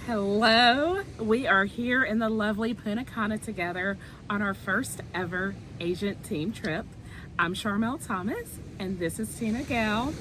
Hello, we are here in the lovely Punta Cana together on our first ever agent team trip. I'm Sharmelle Thomas, and this is Tina Gale.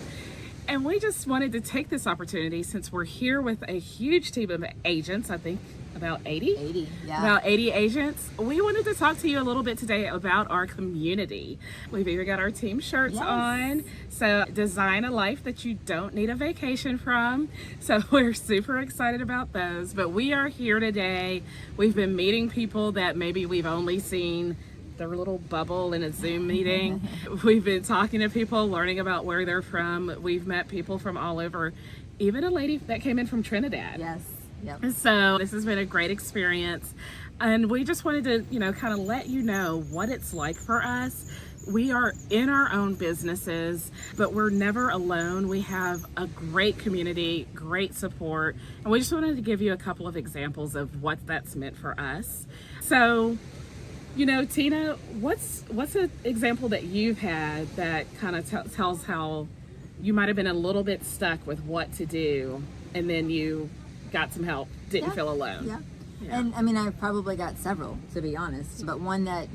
And we just wanted to take this opportunity since we're here with a huge team of agents, I think about 80? 80, yeah. About 80 agents. We wanted to talk to you a little bit today about our community. We've even got our team shirts on. So design a life that you don't need a vacation from. So we're super excited about those. But we are here today. We've been meeting people that maybe we've only seen their little bubble in a Zoom meeting. We've been talking to people, learning about where they're from. We've met people from all over, even a lady that came in from Trinidad. Yes. Yep. So this has been a great experience. And we just wanted to, kind of let you know what it's like for us. We are in our own businesses, but we're never alone. We have a great community, great support. And we just wanted to give you a couple of examples of what that's meant for us. So, Tina, what's an example that you've had that kind of tells how you might have been a little bit stuck with what to do, and then you got some help, didn't feel alone? Yeah. And I mean, I've probably got several, to be honest, but one that,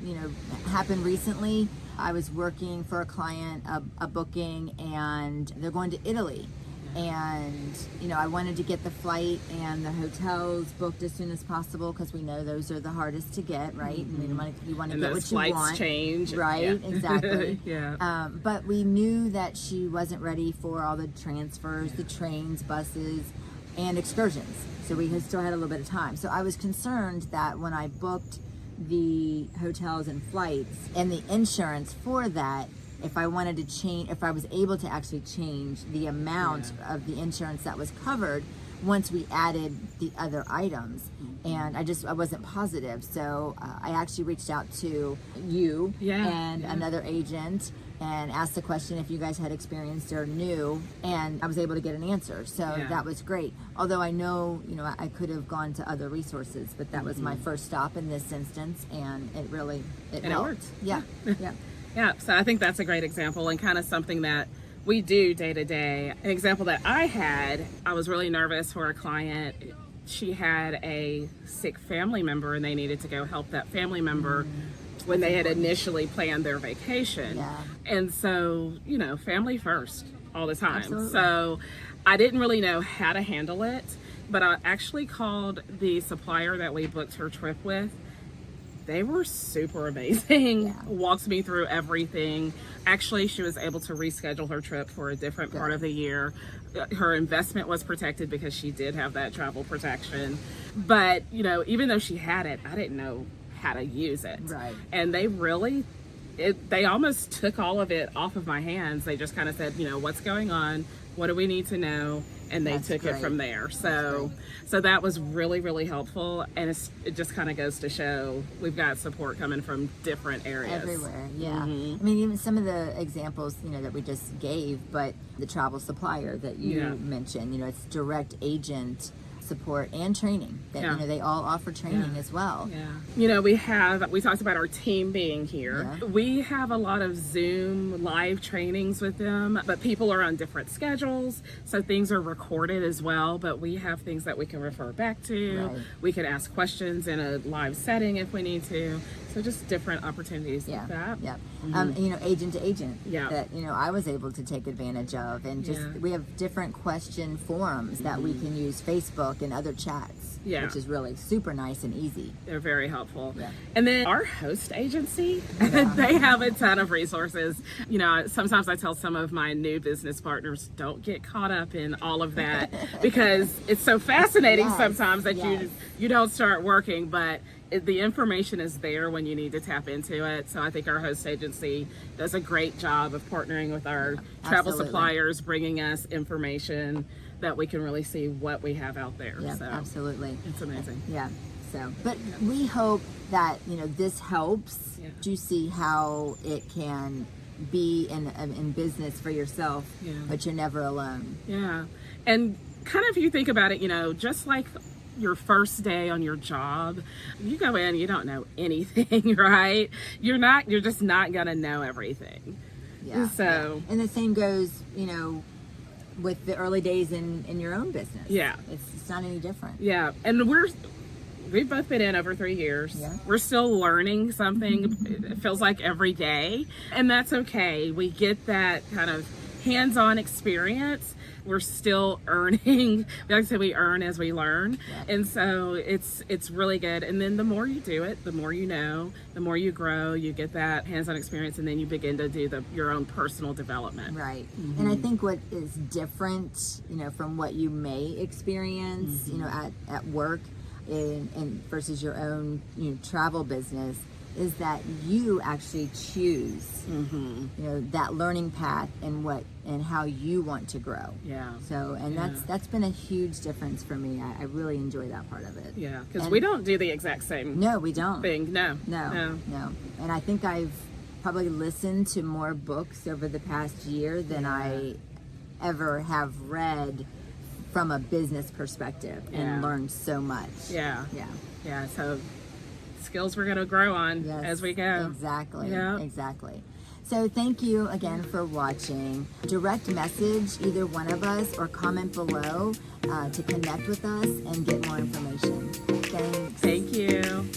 happened recently. I was working for a client, a booking, and they're going to Italy. And, I wanted to get the flight and the hotels booked as soon as possible because we know those are the hardest to get, right? Mm-hmm. And you want to and get those what you flights want. Change. Right, Yeah. exactly. Yeah. But we knew that she wasn't ready for all the transfers, the trains, buses, and excursions. So we still had a little bit of time. So I was concerned that when I booked the hotels and flights and the insurance for that, if I wanted to change, if I was able to actually change the amount of the insurance that was covered once we added the other items. And I wasn't positive. So I actually reached out to you and another agent and asked the question if you guys had experienced or knew, and I was able to get an answer. So that was great. Although I know, I could have gone to other resources, but that was my first stop in this instance, and it worked. Yeah. Yeah. Yeah, so I think that's a great example and kind of something that we do day to day. An example that I had, I was really nervous for a client. She had a sick family member and they needed to go help that family member when they had initially planned their vacation. Yeah. And so, family first all the time. Absolutely. So I didn't really know how to handle it, but I actually called the supplier that we booked her trip with. They were super amazing. Yeah. Walked me through everything. Actually, she was able to reschedule her trip for a different part of the year. Her investment was protected because she did have that travel protection. But, even though she had it, I didn't know how to use it. Right. And they really, they almost took all of it off of my hands. They just kind of said, what's going on? What do we need to know? And they took it from there. So that was really, really helpful. And it just kind of goes to show we've got support coming from different areas. Everywhere, yeah. Mm-hmm. I mean, even some of the examples, that we just gave, but the travel supplier that you mentioned, it's direct agent support and training that they all offer training as well. We talked about our team being here. We have a lot of Zoom live trainings with them, but people are on different schedules, so things are recorded as well, but we have things that we can refer back to. We can ask questions in a live setting if we need to. So just different opportunities like that. Agent to agent that I was able to take advantage of, and just we have different question forums that we can use, Facebook and other chats, which is really super nice and easy. They're very helpful. And then our host agency, they have a ton of resources. Sometimes I tell some of my new business partners, don't get caught up in all of that because it's so fascinating sometimes that you don't start working, but the information is there when you need to tap into it. So I think our host agency does a great job of partnering with our travel suppliers, bringing us information that we can really see what we have out there. Yeah, so absolutely. It's amazing. Yeah. So, but we hope that, this helps you see how it can be in business for yourself, but you're never alone. Yeah. And kind of, if you think about it, just like your first day on your job, you go in, you don't know anything, right? You're just not gonna know everything. Yeah. So and the same goes, with the early days in your own business. Yeah. It's not any different. Yeah. And we've both been in over 3 years. Yeah. We're still learning something. It feels like every day. And that's okay. We get that kind of hands-on experience. We're still earning. Like I said, we earn as we learn. Yeah. And so it's really good. And then the more you do it, the more you know, the more you grow, you get that hands-on experience, and then you begin to do your own personal development. Right. And I think what is different, from what you may experience, at work and versus your own, travel business, is that you actually choose, that learning path and how you want to grow. Yeah. So, and that's been a huge difference for me. I really enjoy that part of it. Yeah, because we don't do the exact same No, we don't. thing. No. And I think I've probably listened to more books over the past year than I ever have read from a business perspective and learned so much. Yeah. Yeah. Yeah. So skills we're going to grow on as we go. Exactly. Yeah. Exactly. So thank you again for watching. Direct message either one of us or comment below to connect with us and get more information. Thanks. Thank you.